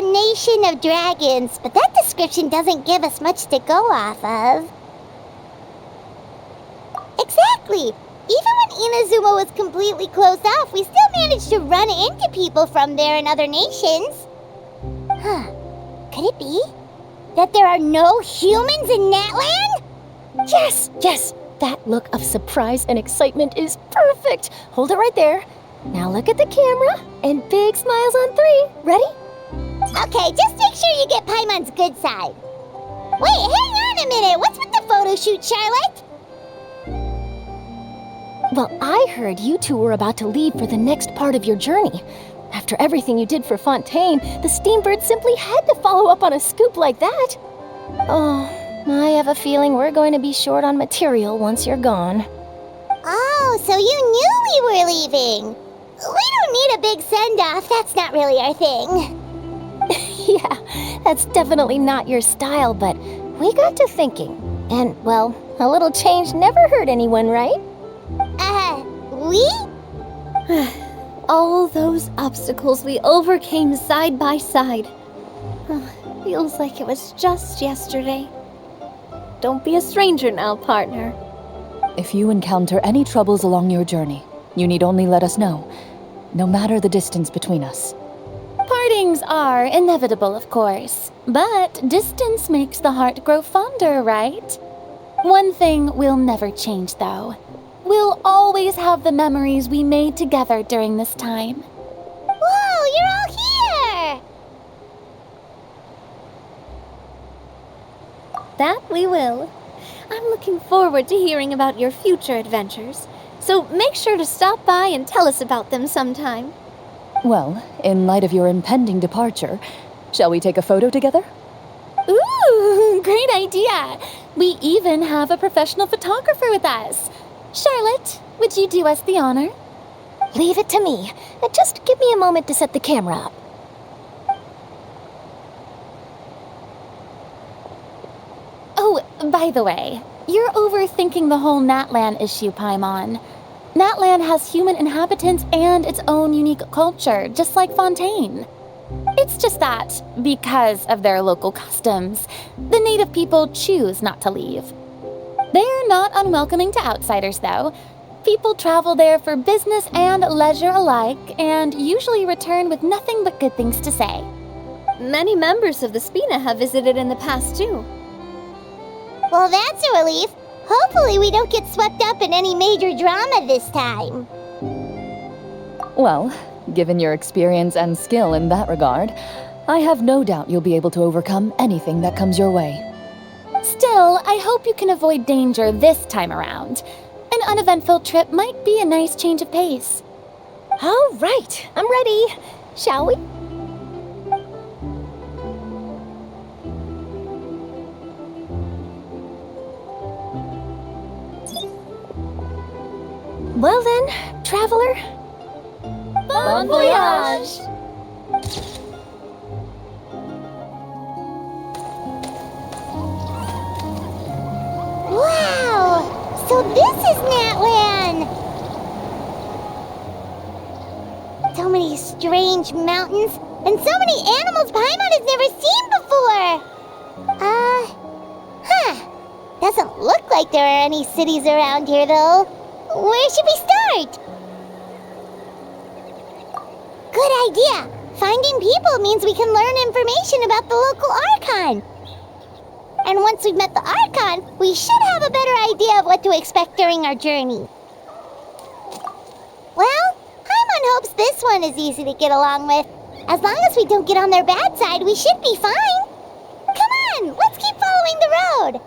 a nation of dragons, but that description doesn't give us much to go off of. Exactly! Even when Inazuma was completely closed off, we still managed to run into people from there in other nations. Huh. Could it be that there are no humans in Natland? Yes, yes! That look of surprise and excitement is perfect! Hold it right there. Now look at the camera, and big smiles on 3. Ready? Okay, just make sure you get Paimon's good side. Wait, hang on a minute! What's with the photo shoot, Charlotte? Well, I heard you two were about to leave for the next part of your journey. After everything you did for Fontaine, the Steambird simply had to follow up on a scoop like that. Oh, I have a feeling we're going to be short on material once you're gone. Oh, so you knew we were leaving. We don't need a big send-off. That's not really our thing. Yeah, that's definitely not your style, but we got to thinking. And, well, a little change never hurt anyone, right? We? All those obstacles we overcame side by side. Feels like it was just yesterday. Don't be a stranger now, partner. If you encounter any troubles along your journey, you need only let us know, no matter the distance between us. Partings are inevitable, of course, but distance makes the heart grow fonder, right? One thing will never change, though. We'll always have the memories we made together during this time. Whoa, you're all here! That we will. I'm looking forward to hearing about your future adventures, so make sure to stop by and tell us about them sometime. Well, in light of your impending departure, shall we take a photo together? Ooh, great idea! We even have a professional photographer with us. Charlotte, would you do us the honor? Leave it to me. Just give me a moment to set the camera up. Oh, by the way, you're overthinking the whole Natland issue, Paimon. Natland has human inhabitants and its own unique culture, just like Fontaine. It's just that, because of their local customs, the native people choose not to leave. They're not unwelcoming to outsiders, though. People travel there for business and leisure alike, and usually return with nothing but good things to say. Many members of the Spina have visited in the past, too. Well, that's a relief. Hopefully we don't get swept up in any major drama this time. Well, given your experience and skill in that regard, I have no doubt you'll be able to overcome anything that comes your way. Still, I hope you can avoid danger this time around. An uneventful trip might be a nice change of pace. All right, I'm ready. Shall we? Well then, traveler. Bon voyage! Wow! So this is Natland! So many strange mountains, and so many animals Paimon has never seen before! Doesn't look like there are any cities around here, though. Where should we start? Good idea! Finding people means we can learn information about the local Archon. And once we've met the Archon, we should have a better idea of what to expect during our journey. Well, Paimon hopes this one is easy to get along with. As long as we don't get on their bad side, we should be fine. Come on, let's keep following the road.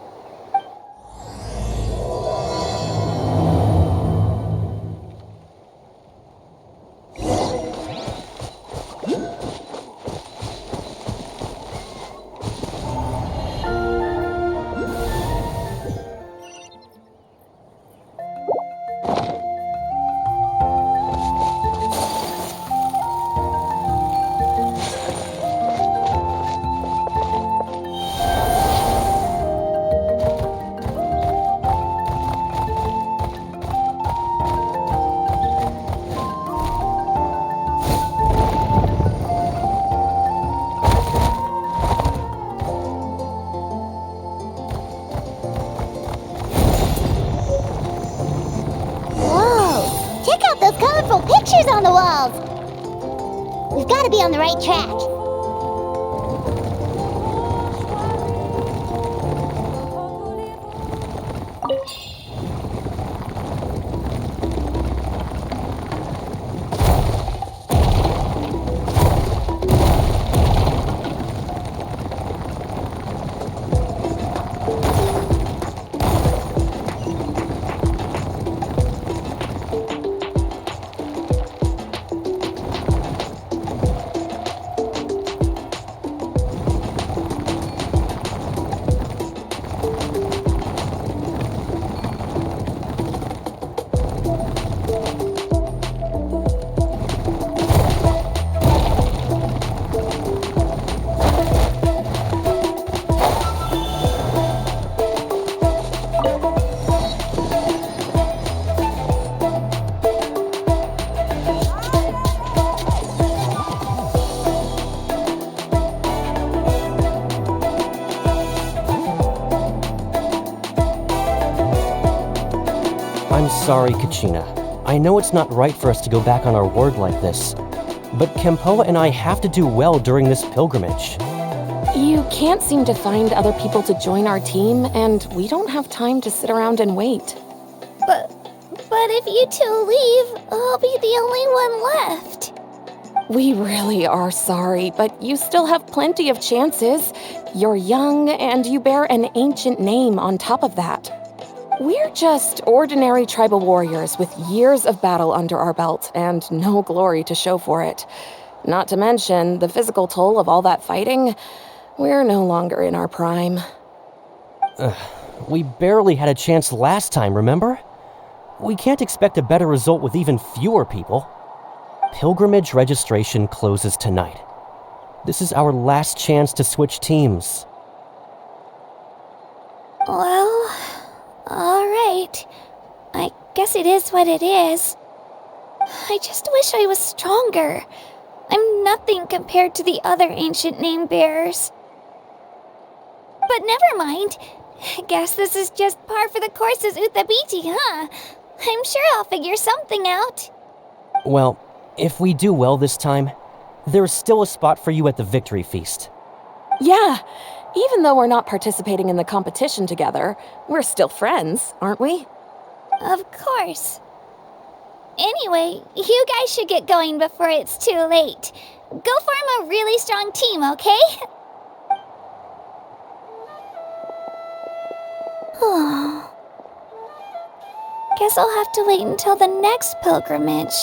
walls. We've got to be on the right track. I'm sorry, Kachina. I know it's not right for us to go back on our word like this, but Kempoa and I have to do well during this pilgrimage. You can't seem to find other people to join our team, and we don't have time to sit around and wait. But if you two leave, I'll be the only one left. We really are sorry, but you still have plenty of chances. You're young, and you bear an ancient name on top of that. We're just ordinary tribal warriors with years of battle under our belt and no glory to show for it. Not to mention the physical toll of all that fighting. We're no longer in our prime. We barely had a chance last time, remember? We can't expect a better result with even fewer people. Pilgrimage registration closes tonight. This is our last chance to switch teams. Well, all right. I guess it is what it is. I just wish I was stronger. I'm nothing compared to the other ancient name bearers. But never mind. Guess this is just par for the course as Uthabiti, huh? I'm sure I'll figure something out. Well, if we do well this time, there's still a spot for you at the victory feast. Yeah, even though we're not participating in the competition together, we're still friends, aren't we? Of course. Anyway, you guys should get going before it's too late. Go form a really strong team, okay? Guess I'll have to wait until the next pilgrimage.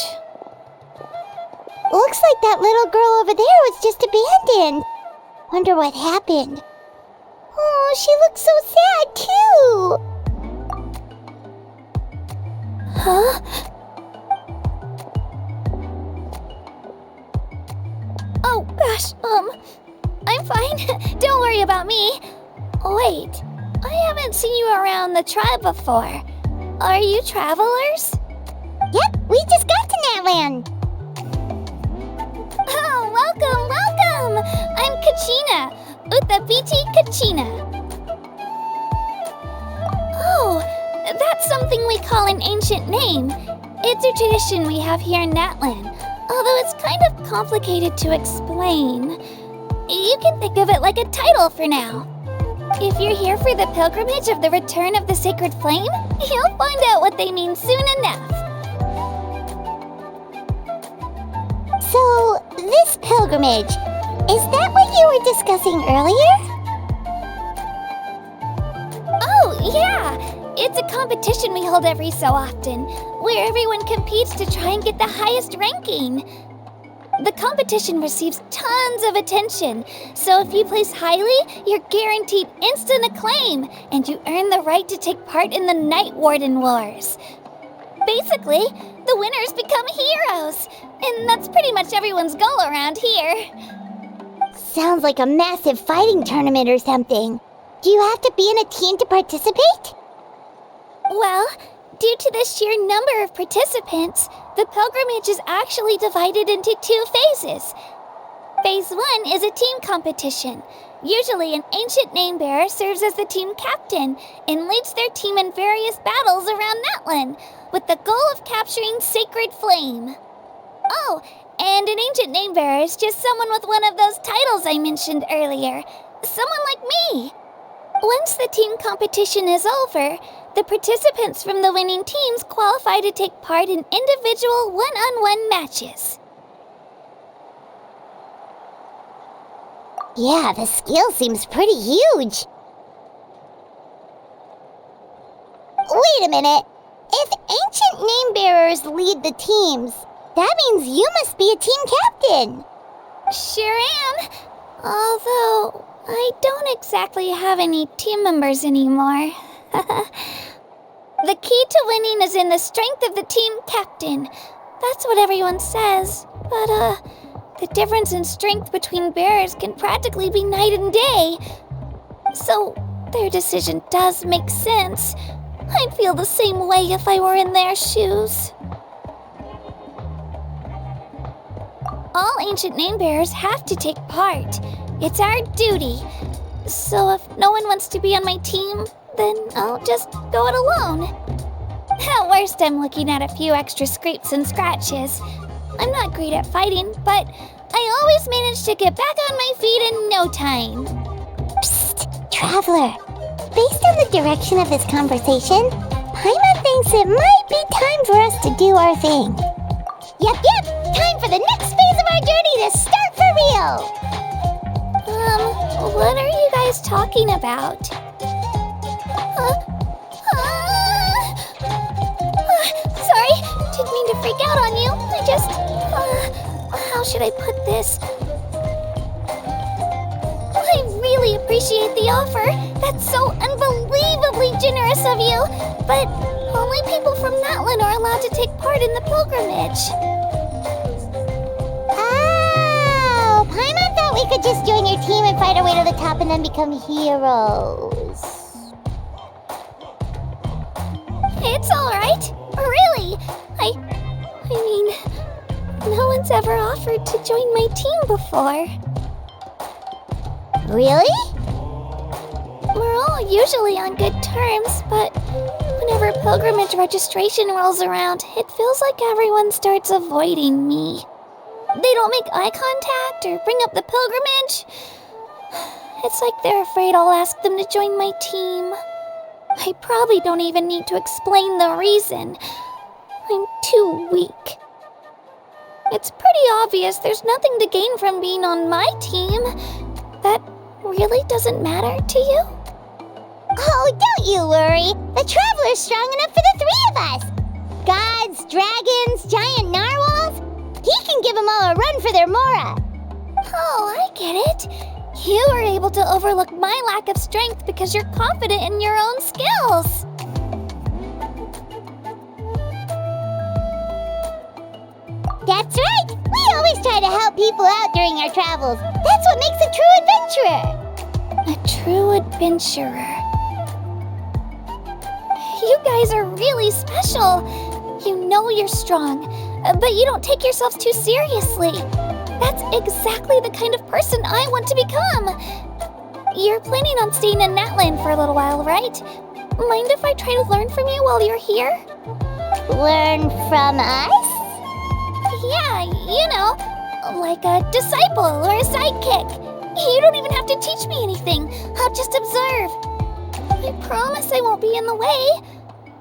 Looks like that little girl over there was just abandoned. Wonder what happened. Oh, she looks so sad, too. Huh? Oh, gosh, I'm fine. Don't worry about me. Wait, I haven't seen you around the tribe before. Are you travelers? Yep, we just got to Natland. Oh, welcome! I'm Kachina, Uthabiti Kachina. Oh, that's something we call an ancient name. It's a tradition we have here in Natland, although it's kind of complicated to explain. You can think of it like a title for now. If you're here for the pilgrimage of the return of the sacred flame, you'll find out what they mean soon enough. So, this pilgrimage, is that what you were discussing earlier? Oh, yeah! It's a competition we hold every so often, where everyone competes to try and get the highest ranking. The competition receives tons of attention, so if you place highly, you're guaranteed instant acclaim, and you earn the right to take part in the Night Warden Wars. Basically, the winners become heroes, and that's pretty much everyone's goal around here. Sounds like a massive fighting tournament or something. Do you have to be in a team to participate? Well, due to the sheer number of participants, the pilgrimage is actually divided into 2 phases. Phase 1 is a team competition. Usually an ancient name bearer serves as the team captain and leads their team in various battles around Natland, with the goal of capturing Sacred Flame. Oh, and an ancient name bearer is just someone with one of those titles I mentioned earlier. Someone like me. Once the team competition is over, the participants from the winning teams qualify to take part in individual one-on-one matches. Yeah, the skill seems pretty huge. Wait a minute. If ancient name bearers lead the teams, that means you must be a team captain. Sure am. Although, I don't exactly have any team members anymore. The key to winning is in the strength of the team captain. That's what everyone says. But, the difference in strength between bearers can practically be night and day. So, their decision does make sense. I'd feel the same way if I were in their shoes. All ancient name bearers have to take part. It's our duty. So if no one wants to be on my team, then I'll just go it alone. At worst, I'm looking at a few extra scrapes and scratches. I'm not great at fighting, but I always manage to get back on my feet in no time. Psst, Traveler. Based on the direction of this conversation, Paimon thinks it might be time for us to do our thing. Yep, time for the next phase of our journey to start for real! What are you guys talking about? Sorry, didn't mean to freak out on you. I just, how should I put this? I really appreciate the offer. That's so unbelievably generous of you. But only people from Natlan are allowed to take part in the pilgrimage. Oh, Paimon thought we could just join your team and fight our way to the top and then become heroes. It's alright. Really. I mean, no one's ever offered to join my team before. Really? We're all usually on good terms, but whenever pilgrimage registration rolls around, it feels like everyone starts avoiding me. They don't make eye contact or bring up the pilgrimage. It's like they're afraid I'll ask them to join my team. I probably don't even need to explain the reason. I'm too weak. It's pretty obvious there's nothing to gain from being on my team. That really doesn't matter to you? Oh, don't you worry. The Traveler's strong enough for the three of us. Gods, dragons, giant narwhals. He can give them all a run for their Mora. Oh, I get it. You were able to overlook my lack of strength because you're confident in your own skills. That's right. We always try to help people out during our travels. That's what makes a true adventurer. A true adventurer. You guys are really special. You know you're strong, but you don't take yourselves too seriously. That's exactly the kind of person I want to become. You're planning on staying in Natlan for a little while, right? Mind if I try to learn from you while you're here? Learn from us? Yeah, you know, like a disciple or a sidekick. You don't even have to teach me anything. I'll just observe. I promise I won't be in the way.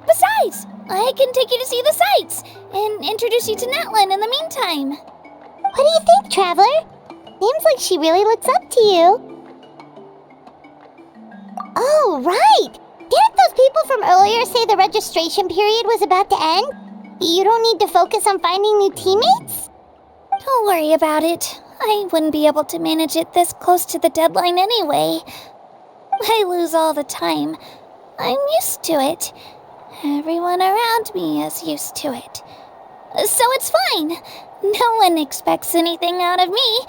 Besides, I can take you to see the sights and introduce you to Natlan in the meantime. What do you think, Traveler? Seems like she really looks up to you. Oh, right! Didn't those people from earlier say the registration period was about to end? You don't need to focus on finding new teammates? Don't worry about it. I wouldn't be able to manage it this close to the deadline anyway. I lose all the time. I'm used to it. Everyone around me is used to it. So it's fine. No one expects anything out of me.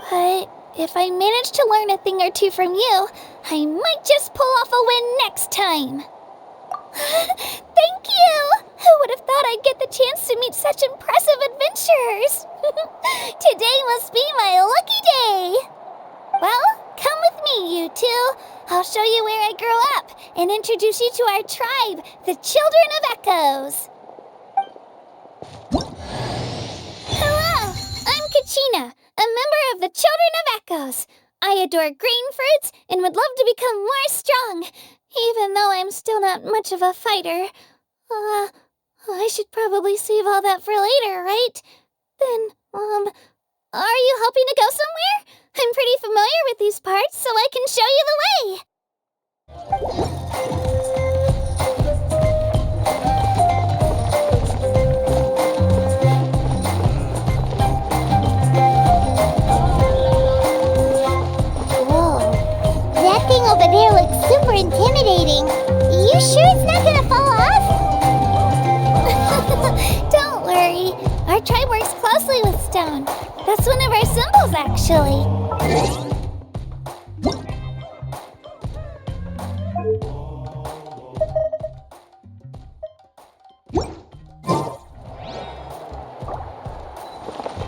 But if I manage to learn a thing or two from you, I might just pull off a win next time. Thank you! Who would have thought I'd get the chance to meet such impressive adventurers? Today must be my lucky day. Well, come with me, you two. I'll show you where I grew up and introduce you to our tribe, the Children of Echoes. a member of the Children of Echoes. I adore green fruits and would love to become more strong, even though I'm still not much of a fighter. I should probably save all that for later, right? Then, are you hoping to go somewhere? I'm pretty familiar with these parts, so I can show you the way. Whoa, that thing over there looks super intimidating. You sure it's not gonna fall off? Don't worry. Our tribe works closely with stone. That's one of our symbols, actually.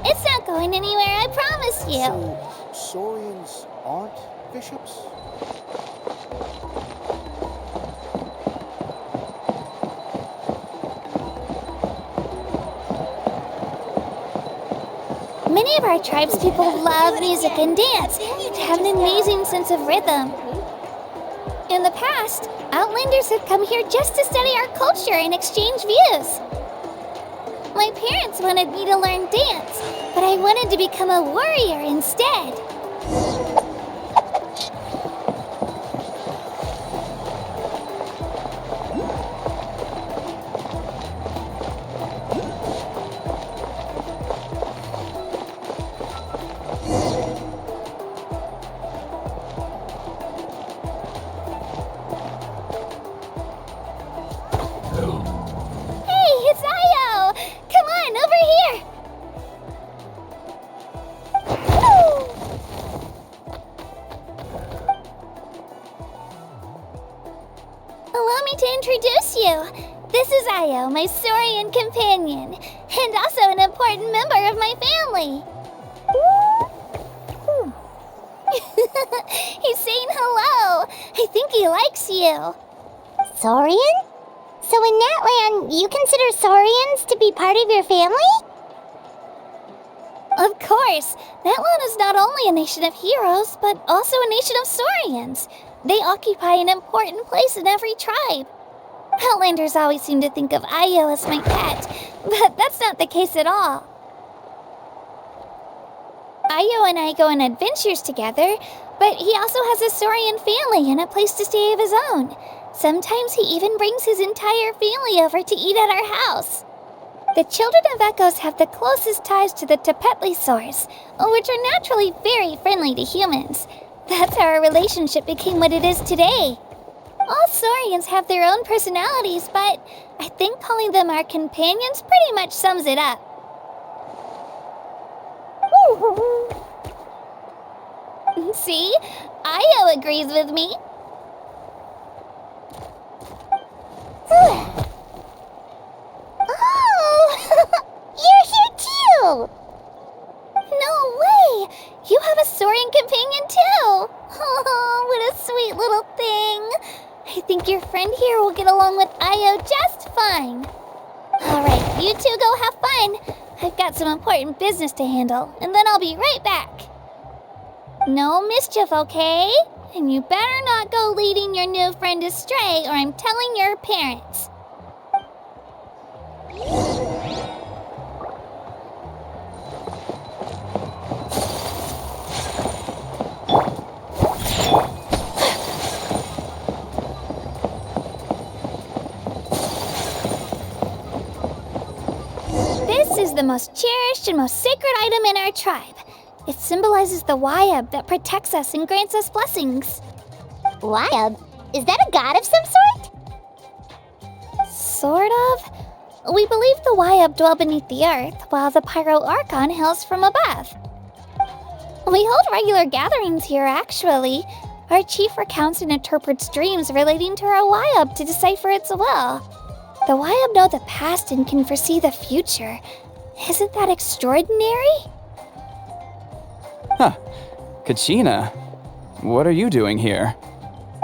It's not going anywhere, I promise you. So, Saurians aren't bishops? Many of our tribespeople love music and dance and have an amazing sense of rhythm. In the past, Outlanders have come here just to study our culture and exchange views. My parents wanted me to learn dance, but I wanted to become a warrior instead. My Saurian companion, and also an important member of my family. He's saying hello. I think he likes you. Saurian? So in that land, you consider Saurians to be part of your family? Of course. That land is not only a nation of heroes, but also a nation of Saurians. They occupy an important place in every tribe. Outlanders always seem to think of Io as my pet, but that's not the case at all. Io and I go on adventures together, but he also has a Saurian family and a place to stay of his own. Sometimes he even brings his entire family over to eat at our house. The Children of Echoes have the closest ties to the Tepetlisaurs, which are naturally very friendly to humans. That's how our relationship became what it is today. All Saurians have their own personalities, but I think calling them our companions pretty much sums it up. See? Io agrees with me. Oh! You're here too! No way! You have a Saurian companion too! Oh, what a sweet little thing! I think your friend here will get along with Io just fine. Alright, you two go have fun. I've got some important business to handle, and then I'll be right back. No mischief, okay? And you better not go leading your new friend astray, or I'm telling your parents. This is the most cherished and most sacred item in our tribe. It symbolizes the Wayab that protects us and grants us blessings. Wayab? Is that a god of some sort? Sort of. We believe the Wayab dwell beneath the earth, while the Pyro Archon hails from above. We hold regular gatherings here, actually. Our chief recounts and interprets dreams relating to our Wayab to decipher its will. The Wayab know the past and can foresee the future. Isn't that extraordinary? Huh. Kachina, what are you doing here?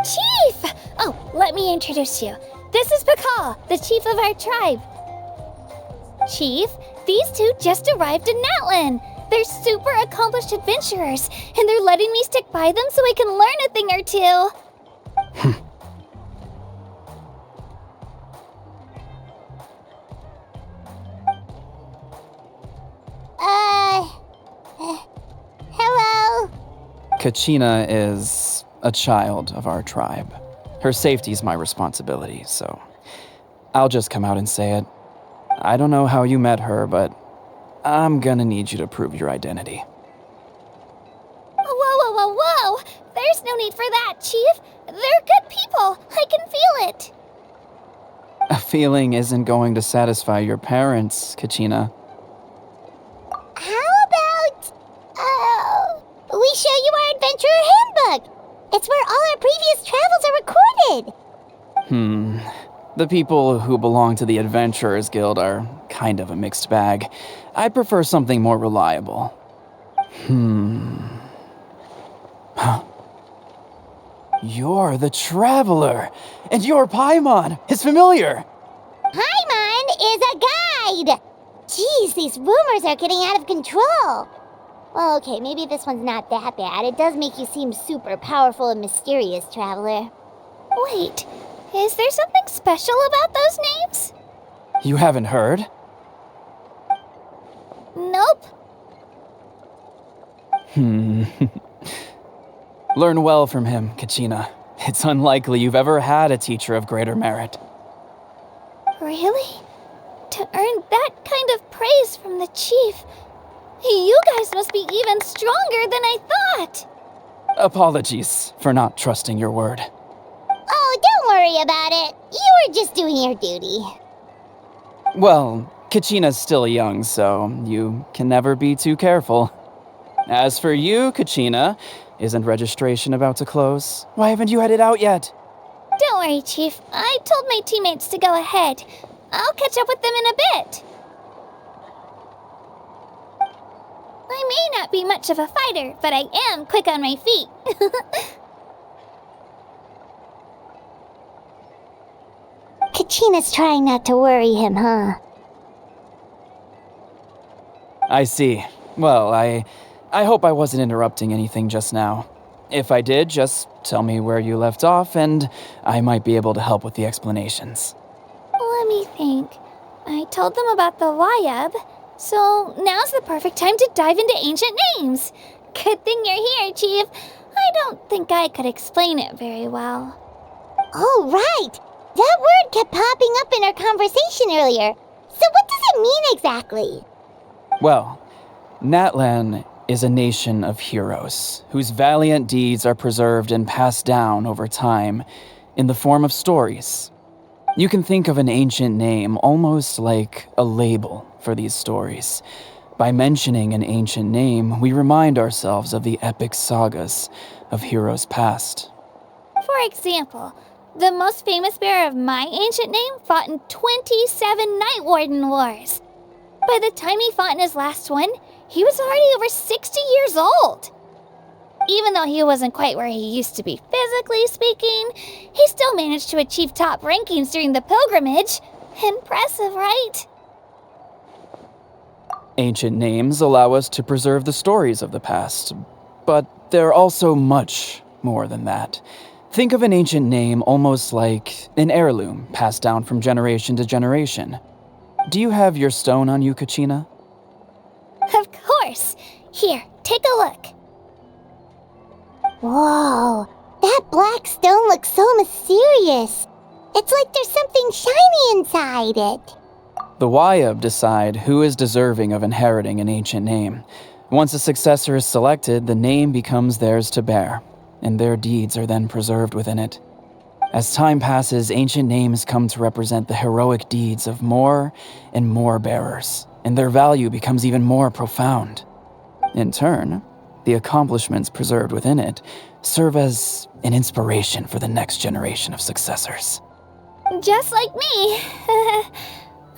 Chief! Oh, let me introduce you. This is Pakal, the chief of our tribe. Chief, these two just arrived in Natlan. They're super accomplished adventurers, and they're letting me stick by them so I can learn a thing or two. Hello? Kachina is a child of our tribe. Her safety's my responsibility, so I'll just come out and say it. I don't know how you met her, but I'm gonna need you to prove your identity. Whoa. There's no need for that, Chief. They're good people. I can feel it. A feeling isn't going to satisfy your parents, Kachina. How about, we show you our adventurer handbook? It's where all our previous travels are recorded. The people who belong to the Adventurers Guild are kind of a mixed bag. I'd prefer something more reliable. You're the Traveler, and your Paimon is familiar. Paimon is a guide! Jeez, these rumors are getting out of control. Well, okay, maybe this one's not that bad. It does make you seem super powerful and mysterious, Traveler. Wait, is there something special about those names? You haven't heard? Nope. Learn well from him, Kachina. It's unlikely you've ever had a teacher of greater merit. Really? To earn that kind of praise from the Chief, you guys must be even stronger than I thought. Apologies for not trusting your word. Oh, don't worry about it. You were just doing your duty. Well, Kachina's still young, so you can never be too careful. As for you, Kachina, isn't registration about to close? Why haven't you headed out yet? Don't worry, Chief. I told my teammates to go ahead. I'll catch up with them in a bit. I may not be much of a fighter, but I am quick on my feet. Kachina's trying not to worry him, huh? I see. Well, I hope I wasn't interrupting anything just now. If I did, just tell me where you left off, and I might be able to help with the explanations. Let me think. I told them about the Wayab, so now's the perfect time to dive into ancient names. Good thing you're here, Chief. I don't think I could explain it very well. Oh, right! That word kept popping up in our conversation earlier. So what does it mean exactly? Well, Natlan is a nation of heroes whose valiant deeds are preserved and passed down over time in the form of stories. You can think of an ancient name almost like a label for these stories. By mentioning an ancient name, we remind ourselves of the epic sagas of heroes past. For example, the most famous bearer of my ancient name fought in 27 Night Warden Wars. By the time he fought in his last one, he was already over 60 years old. Even though he wasn't quite where he used to be physically speaking, he still managed to achieve top rankings during the pilgrimage. Impressive, right? Ancient names allow us to preserve the stories of the past, but they're also much more than that. Think of an ancient name almost like an heirloom passed down from generation to generation. Do you have your stone on you, Kachina? Of course. Here, take a look. Whoa, that black stone looks so mysterious. It's like there's something shiny inside it. The Wayab decide who is deserving of inheriting an ancient name. Once a successor is selected, the name becomes theirs to bear, and their deeds are then preserved within it. As time passes, ancient names come to represent the heroic deeds of more and more bearers, and their value becomes even more profound. In turn, the accomplishments preserved within it serve as an inspiration for the next generation of successors. Just like me.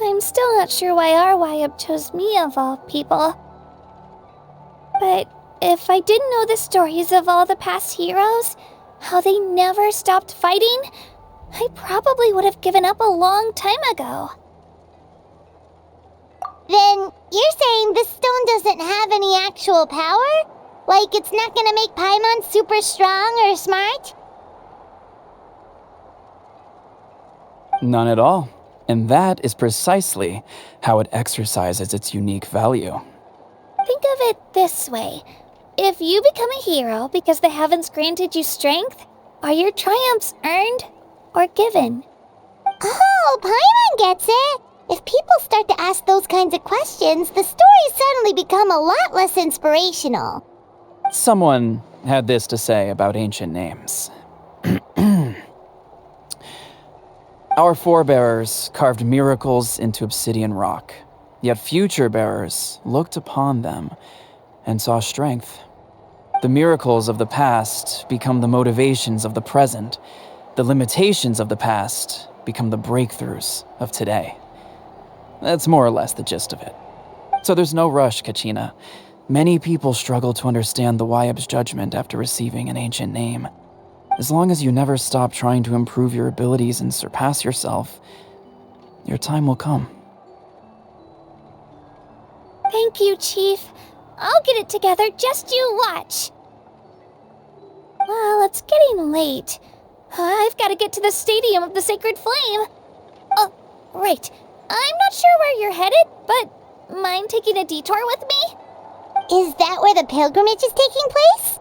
I'm still not sure why our Wayab chose me of all people. But if I didn't know the stories of all the past heroes, how they never stopped fighting, I probably would have given up a long time ago. Then you're saying this stone doesn't have any actual actual power? Like it's not gonna make Paimon super strong or smart? None at all. And that is precisely how it exercises its unique value. Think of it this way. If you become a hero because the heavens granted you strength, are your triumphs earned or given? Oh, Paimon gets it! If people start to ask those kinds of questions, the stories suddenly become a lot less inspirational. Someone had this to say about ancient names. Our forebears carved miracles into obsidian rock, yet future bearers looked upon them and saw strength. The miracles of the past become the motivations of the present. The limitations of the past become the breakthroughs of today. That's more or less the gist of it. So there's no rush, Kachina. Many people struggle to understand the Wyab's judgment after receiving an ancient name. As long as you never stop trying to improve your abilities and surpass yourself, your time will come. Thank you, Chief. I'll get it together, just you watch. Well, it's getting late. I've got to get to the Stadium of the Sacred Flame. Oh, right. I'm not sure where you're headed, but mind taking a detour with me? Is that where the pilgrimage is taking place?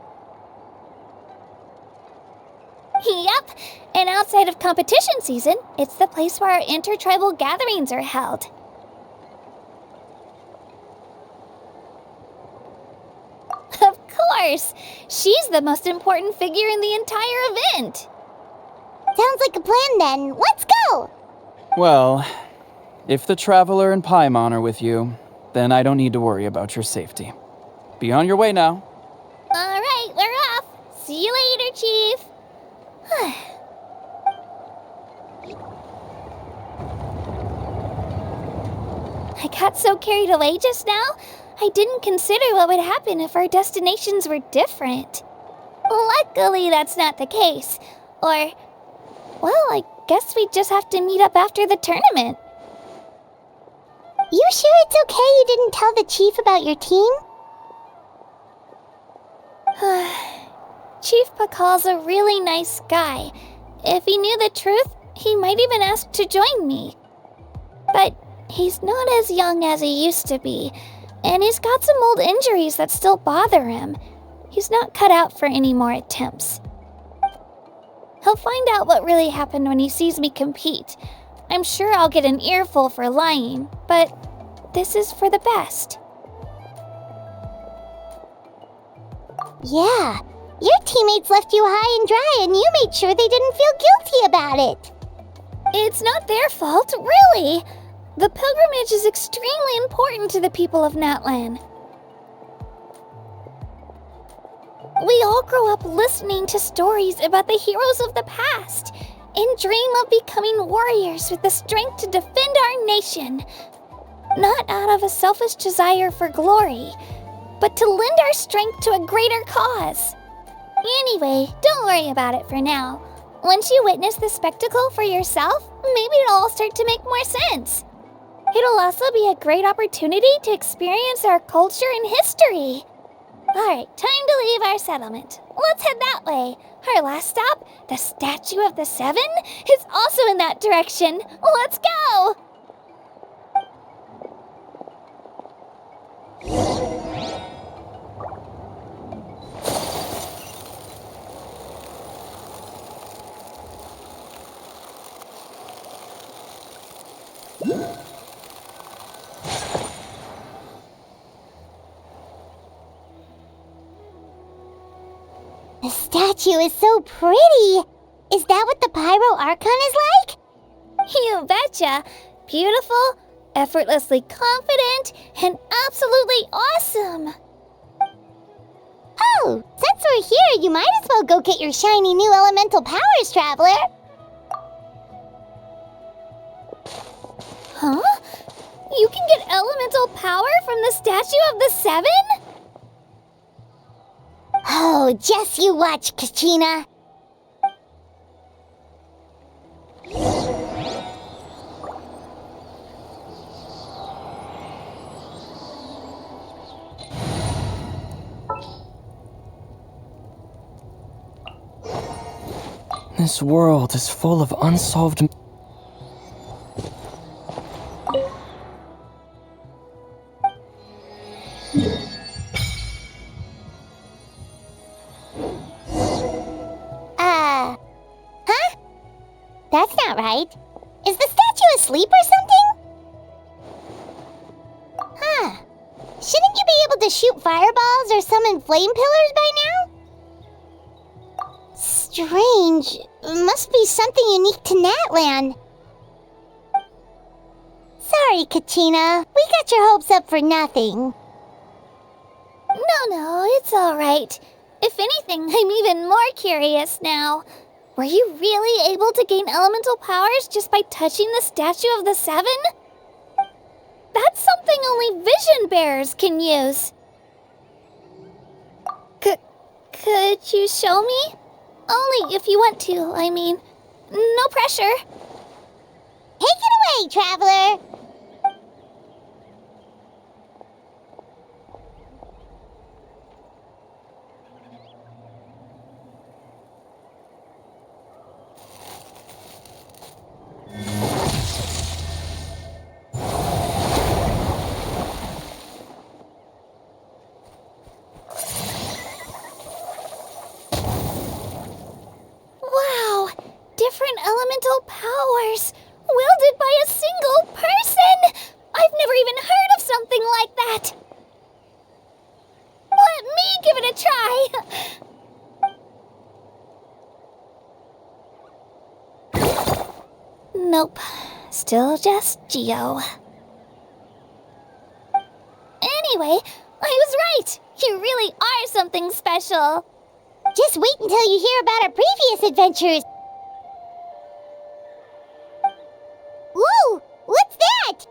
Yep, and outside of competition season, it's the place where our intertribal gatherings are held. Of course! She's the most important figure in the entire event! Sounds like a plan then. Let's go! Well, if the Traveler and Paimon are with you, then I don't need to worry about your safety. Be on your way now. Alright, we're off! See you later, Chief! I got so carried away just now, I didn't consider what would happen if our destinations were different. Luckily, that's not the case. Or, well, I guess we just have to meet up after the tournament. You sure it's okay you didn't tell the chief about your team? Chief Pakal's a really nice guy. If he knew the truth, he might even ask to join me. But he's not as young as he used to be, and he's got some old injuries that still bother him. He's not cut out for any more attempts. He'll find out what really happened when he sees me compete. I'm sure I'll get an earful for lying, but this is for the best. Yeah, your teammates left you high and dry and you made sure they didn't feel guilty about it. It's not their fault, really. The pilgrimage is extremely important to the people of Natlan. We all grow up listening to stories about the heroes of the past and dream of becoming warriors with the strength to defend our nation. Not out of a selfish desire for glory, but to lend our strength to a greater cause. Anyway, don't worry about it for now. Once you witness the spectacle for yourself, maybe it'll all start to make more sense. It'll also be a great opportunity to experience our culture and history. Alright, time to leave our settlement. Let's head that way. Our last stop, the Statue of the Seven, is also in that direction. Let's go! The statue is so pretty. Is that what the Pyro Archon is like? You betcha. Beautiful, effortlessly confident, and absolutely awesome. Oh, since we're here, you might as well go get your shiny new elemental powers, Traveler. Huh? You can get elemental power from the Statue of the Seven? Oh, just you watch, Kachina. This world is full of unsolved... Huh? That's not right. Is the statue asleep or something? Huh. Shouldn't you be able to shoot fireballs or summon flame pillars by now? Strange. Must be something unique to Natlan. Sorry, Katrina. We got your hopes up for nothing. No, it's all right. If anything, I'm even more curious now. Were you really able to gain elemental powers just by touching the statue of the Seven? That's something only vision bearers can use. Could you show me? Only if you want to, I mean. No pressure. Take it away, traveler. Wow, different elemental powers, wielded by a single person! I've never even heard of something like that! Let me give it a try! Nope, still just Geo. Anyway, I was right! You really are something special! Just wait until you hear about our previous adventures. Whoa! What's that?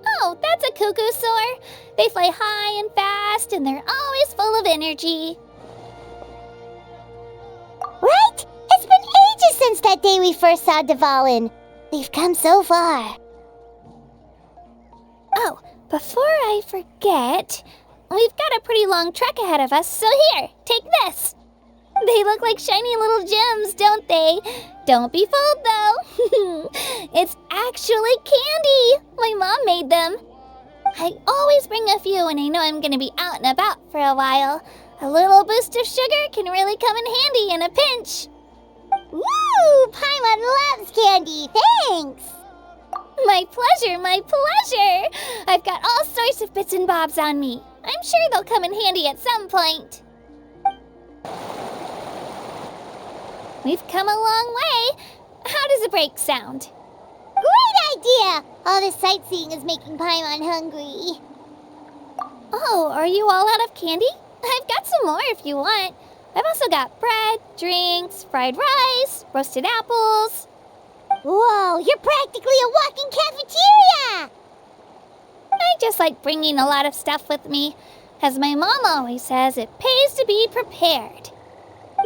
Oh, that's a cuckoo soar. They fly high and fast, and they're always full of energy. Right? It's been ages since that day we first saw Dvalin. We've come so far. Oh, before I forget, we've got a pretty long trek ahead of us, so here, take this. They look like shiny little gems, don't they? Don't be fooled, though. It's actually candy. My mom made them. I always bring a few when I know I'm going to be out and about for a while. A little boost of sugar can really come in handy in a pinch. Woo! Paimon loves candy. Thanks. My pleasure, my pleasure. I've got all sorts of bits and bobs on me. I'm sure they'll come in handy at some point. We've come a long way. How does a break sound? Great idea! All this sightseeing is making Paimon hungry. Oh, are you all out of candy? I've got some more if you want. I've also got bread, drinks, fried rice, roasted apples. Whoa, you're practically a walking cafeteria! I just like bringing a lot of stuff with me. As my mom always says, it pays to be prepared.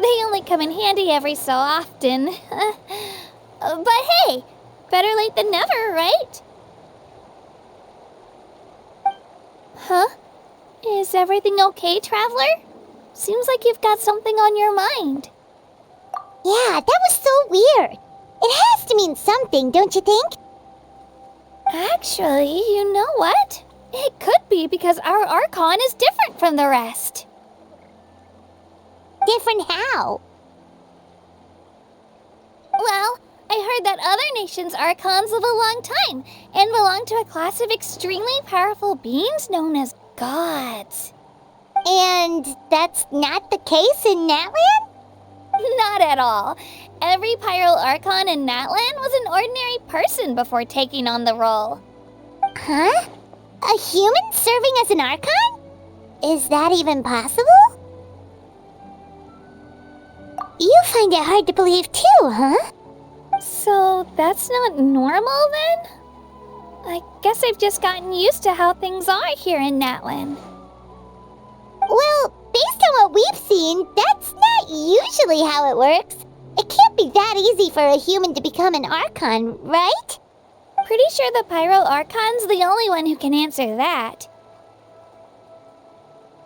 They only come in handy every so often. But hey, better late than never, right? Huh? Is everything okay, traveler? Seems like you've got something on your mind. Yeah, that was so weird. It has to mean something, don't you think? Actually, you know what? It could be because our Archon is different from the rest. Different how? Well, I heard that other nations' Archons live a long time and belong to a class of extremely powerful beings known as gods. And that's not the case in Natlan? Not at all. Every Pyro Archon in Natlan was an ordinary person before taking on the role. Huh? A human serving as an Archon? Is that even possible? You find it hard to believe too, huh? So that's not normal then? I guess I've just gotten used to how things are here in Natlan. Well, based on what we've seen, that's not usually how it works. It can't be that easy for a human to become an Archon, right? Pretty sure the Pyro Archon's the only one who can answer that.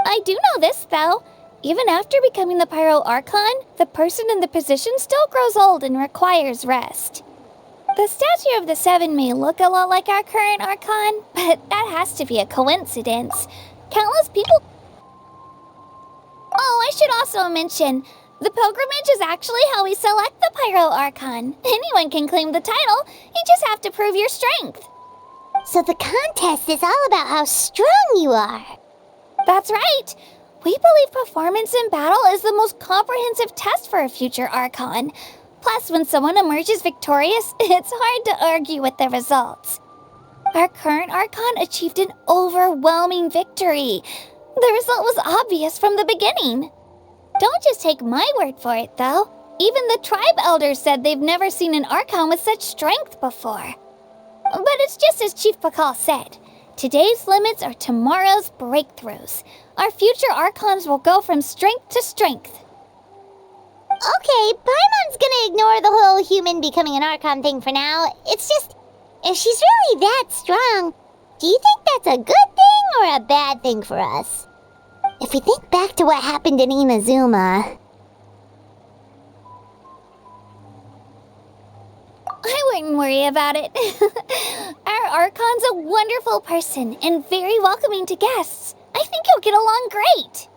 I do know this, though. Even after becoming the Pyro Archon, the person in the position still grows old and requires rest. The statue of the Seven may look a lot like our current Archon, but that has to be a coincidence. Countless people... Oh, I should also mention, the pilgrimage is actually how we select the Pyro Archon. Anyone can claim the title, you just have to prove your strength. So the contest is all about how strong you are. That's right. We believe performance in battle is the most comprehensive test for a future Archon. Plus, when someone emerges victorious, it's hard to argue with the results. Our current Archon achieved an overwhelming victory. The result was obvious from the beginning. Don't just take my word for it, though. Even the tribe elders said they've never seen an Archon with such strength before. But it's just as Chief Pakal said. Today's limits are tomorrow's breakthroughs. Our future Archons will go from strength to strength. Okay, Paimon's gonna ignore the whole human becoming an Archon thing for now. It's just, if she's really that strong, do you think that's a good thing or a bad thing for us? If we think back to what happened in Inazuma... I wouldn't worry about it. Our Archon's a wonderful person and very welcoming to guests. I think he'll get along great.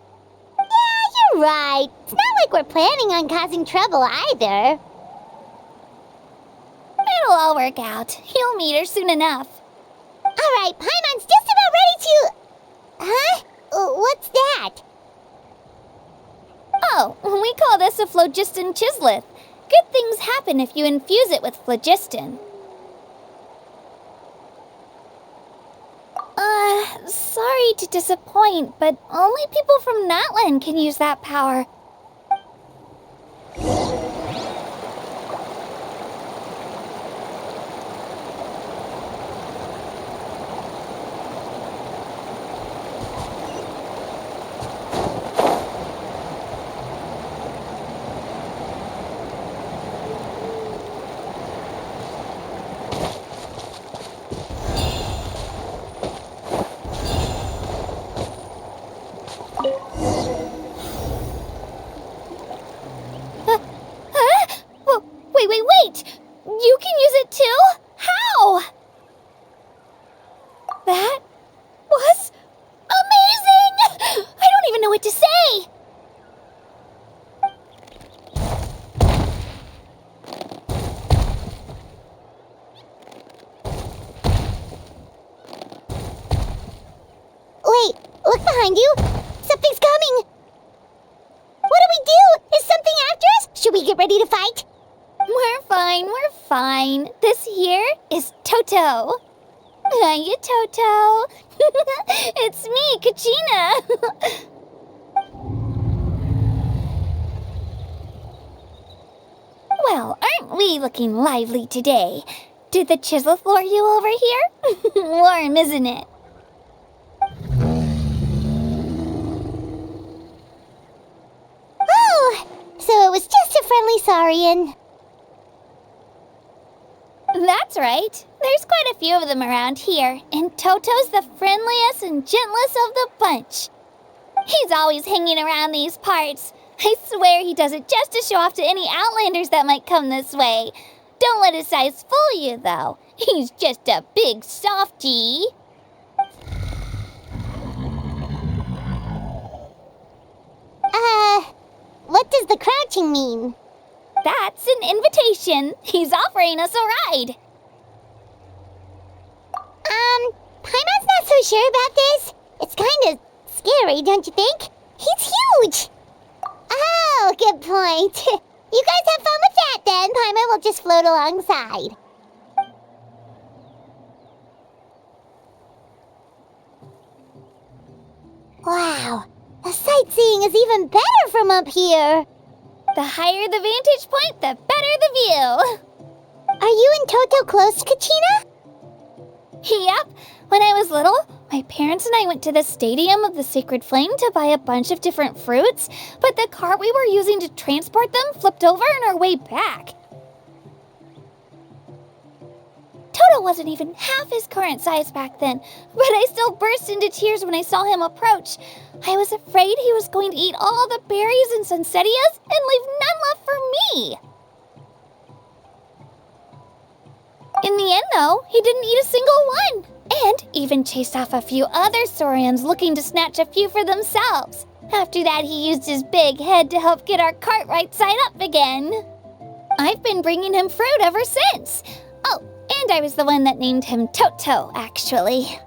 Yeah, you're right. It's not like we're planning on causing trouble either. It'll all work out. He'll meet her soon enough. Alright, Paimon's just about ready to... Huh? What's that? Oh, we call this a phlogiston chisleth. Good things happen if you infuse it with phlogiston. Sorry to disappoint, but only people from Natlan can use that power. Wait! You can use it too? How? That was amazing! I don't even know what to say! Wait, look behind you! Something's coming! What do we do? Is something after us? Should we get ready to fight? We're fine. This here is Toto. Hiya, Toto. It's me, Kachina. Well, aren't we looking lively today? Did the Chisleth lure you over here? Warm, isn't it? Oh, so it was just a friendly Saurian. That's right. There's quite a few of them around here, and Toto's the friendliest and gentlest of the bunch. He's always hanging around these parts. I swear he does it just to show off to any Outlanders that might come this way. Don't let his size fool you, though. He's just a big softie. What does the crouching mean? That's an invitation. He's offering us a ride. Paimon's not so sure about this. It's kind of scary, don't you think? He's huge. Oh, good point. You guys have fun with that then. Paimon will just float alongside. Wow, the sightseeing is even better from up here. The higher the vantage point, the better the view. Are you and Toto close, Kachina? Yep. When I was little, My parents and I went to the Stadium of the Sacred Flame to buy a bunch of different fruits, but the cart we were using to transport them flipped over on our way back. Toto wasn't even half his current size back then, but I still burst into tears when I saw him approach. I was afraid he was going to eat all the berries and sunsettias and leave none left for me. In the end, though, he didn't eat a single one, and even chased off a few other saurians looking to snatch a few for themselves. After that, he used his big head to help get our cart right side up again. I've been bringing him fruit ever since. Oh, and I was the one that named him Toto, actually.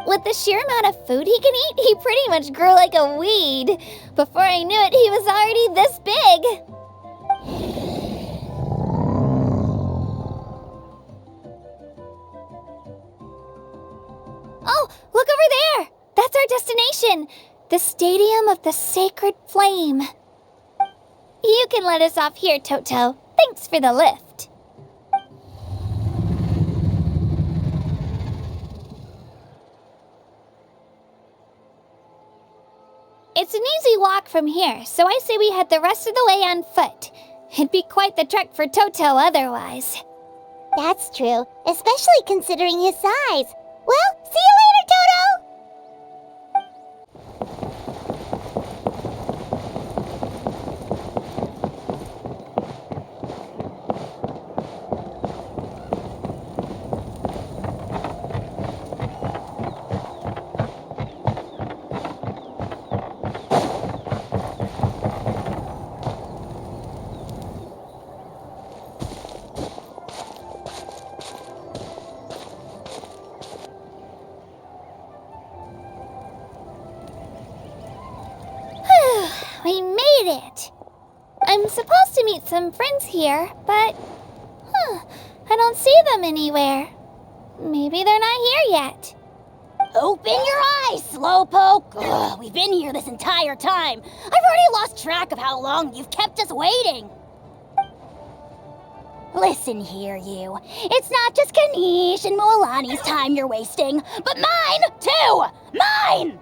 With the sheer amount of food he can eat, he pretty much grew like a weed. Before I knew it, he was already this big. Oh, look over there! That's our destination! The Stadium of the Sacred Flame. You can let us off here, Toto. Thanks for the lift. It's an easy walk from here, so I say we head the rest of the way on foot. It'd be quite the trek for Toto otherwise. That's true, especially considering his size. Well, see you later, Toto! We made it! I'm supposed to meet some friends here, but... I don't see them anywhere. Maybe they're not here yet. Open your eyes, Slowpoke! Ugh, we've been here this entire time. I've already lost track of how long you've kept us waiting. Listen here, you. It's not just Kanish and Moalani's time you're wasting, but mine, too! Mine!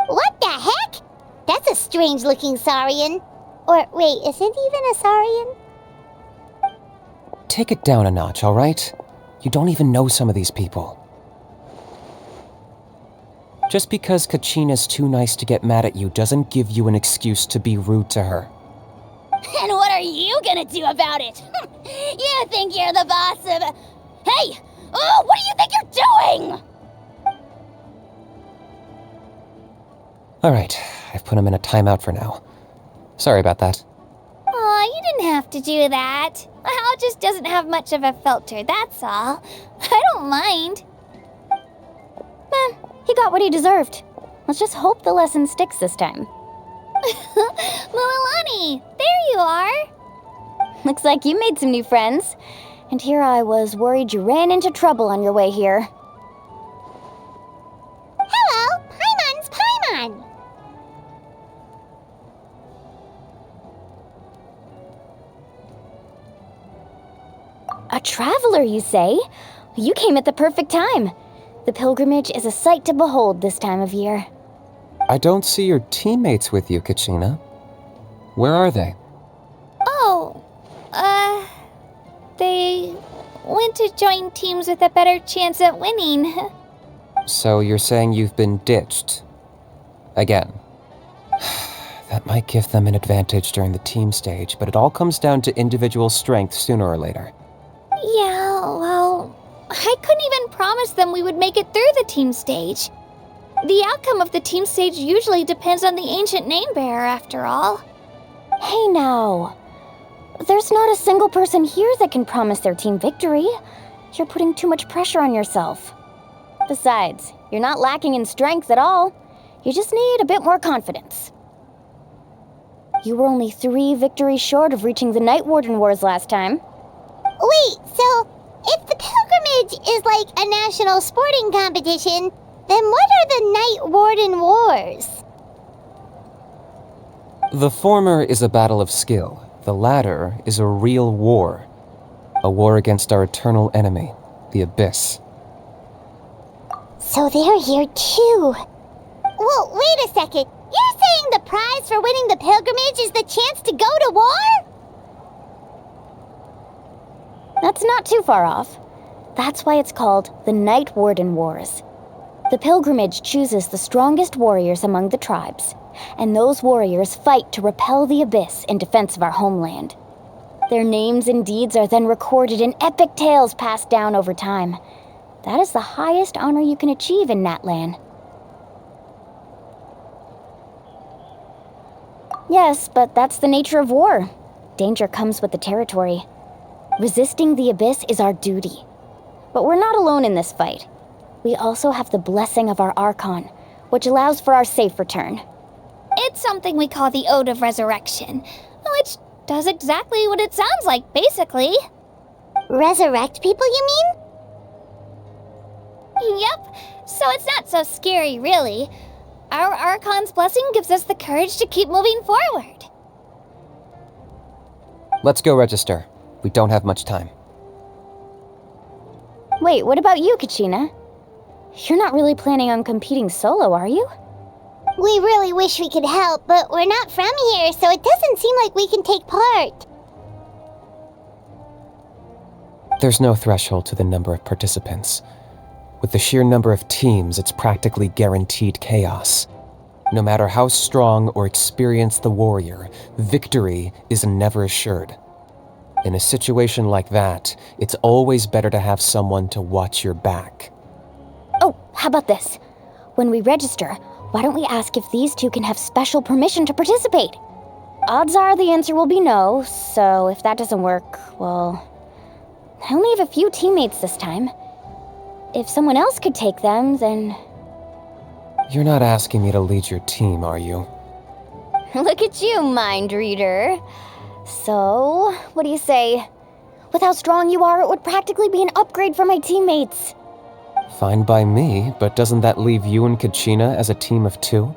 What the heck? That's a strange-looking Saurian. Or, wait, is it even a Saurian? Take it down a notch, all right? You don't even know some of these people. Just because Kachina's too nice to get mad at you doesn't give you an excuse to be rude to her. And what are you gonna do about it? You think you're the boss of... Hey! Oh, what do you think you're doing? All right, I've put him in a timeout for now. Sorry about that. Aw, you didn't have to do that. Hal just doesn't have much of a filter, that's all. I don't mind. He got what he deserved. Let's just hope the lesson sticks this time. Moalani, there you are. Looks like you made some new friends. And here I was worried you ran into trouble on your way here. Hello, Paimon's Paimon. A traveler, you say? You came at the perfect time. The pilgrimage is a sight to behold this time of year. I don't see your teammates with you, Kachina. Where are they? Oh, they went to join teams with a better chance at winning. So you're saying you've been ditched? Again. That might give them an advantage during the team stage, but it all comes down to individual strength sooner or later. Yeah, well, I couldn't even promise them we would make it through the team stage. The outcome of the team stage usually depends on the ancient name bearer, after all. Hey now. There's not a single person here that can promise their team victory. You're putting too much pressure on yourself. Besides, you're not lacking in strength at all. You just need a bit more confidence. You were only 3 victories short of reaching the Night Warden Wars last time. Wait, so if the pilgrimage is like a national sporting competition, then what are the Night Warden Wars? The former is a battle of skill. The latter is a real war. A war against our eternal enemy, the Abyss. So they're here too. Well, wait a second. You're saying the prize for winning the pilgrimage is the chance to go to war? That's not too far off. That's why it's called the Night Warden Wars. The pilgrimage chooses the strongest warriors among the tribes, and those warriors fight to repel the abyss in defense of our homeland. Their names and deeds are then recorded in epic tales passed down over time. That is the highest honor you can achieve in Natlan. Yes, but that's the nature of war. Danger comes with the territory. Resisting the abyss is our duty. But we're not alone in this fight. We also have the blessing of our Archon, which allows for our safe return. It's something we call the Ode of Resurrection, which does exactly what it sounds like, basically. Resurrect people, you mean? Yep, so it's not so scary, really. Our Archon's blessing gives us the courage to keep moving forward. Let's go register. We don't have much time. Wait, what about you, Kachina? You're not really planning on competing solo, are you? We really wish we could help, but we're not from here, so it doesn't seem like we can take part. There's no threshold to the number of participants. With the sheer number of teams, it's practically guaranteed chaos. No matter how strong or experienced the warrior, victory is never assured. In a situation like that, it's always better to have someone to watch your back. Oh, how about this? When we register, why don't we ask if these two can have special permission to participate? Odds are the answer will be no, so if that doesn't work, well, I only have a few teammates this time. If someone else could take them, then... You're not asking me to lead your team, are you? Look at you, mind reader. So, what do you say? With how strong you are, it would practically be an upgrade for my teammates. Fine by me, but doesn't that leave you and Kachina as a team of 2?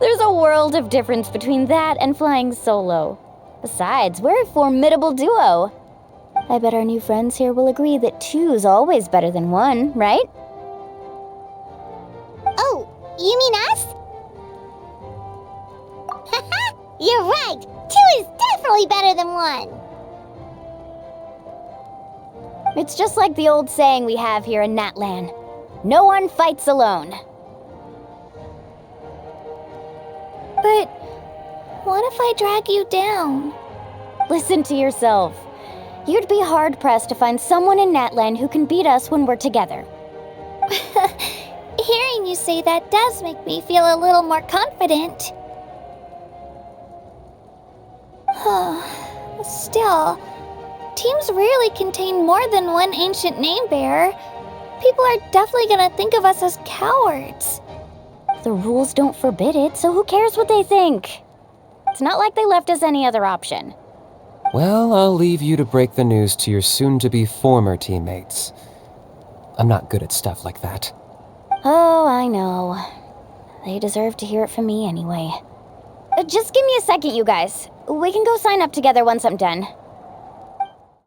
There's a world of difference between that and flying solo. Besides, we're a formidable duo. I bet our new friends here will agree that 2's always better than 1, right? Oh, you mean us? Haha, you're right. 2 is definitely better than 1. It's just like the old saying we have here in Natlan. No one fights alone. But what if I drag you down? Listen to yourself. You'd be hard-pressed to find someone in Natlan who can beat us when we're together. Hearing you say that does make me feel a little more confident. Still, teams rarely contain more than one ancient name bearer. People are definitely gonna think of us as cowards. The rules don't forbid it, so who cares what they think? It's not like they left us any other option. Well, I'll leave you to break the news to your soon-to-be former teammates. I'm not good at stuff like that. Oh, I know. They deserve to hear it from me anyway. Just give me a second, you guys. We can go sign up together once I'm done.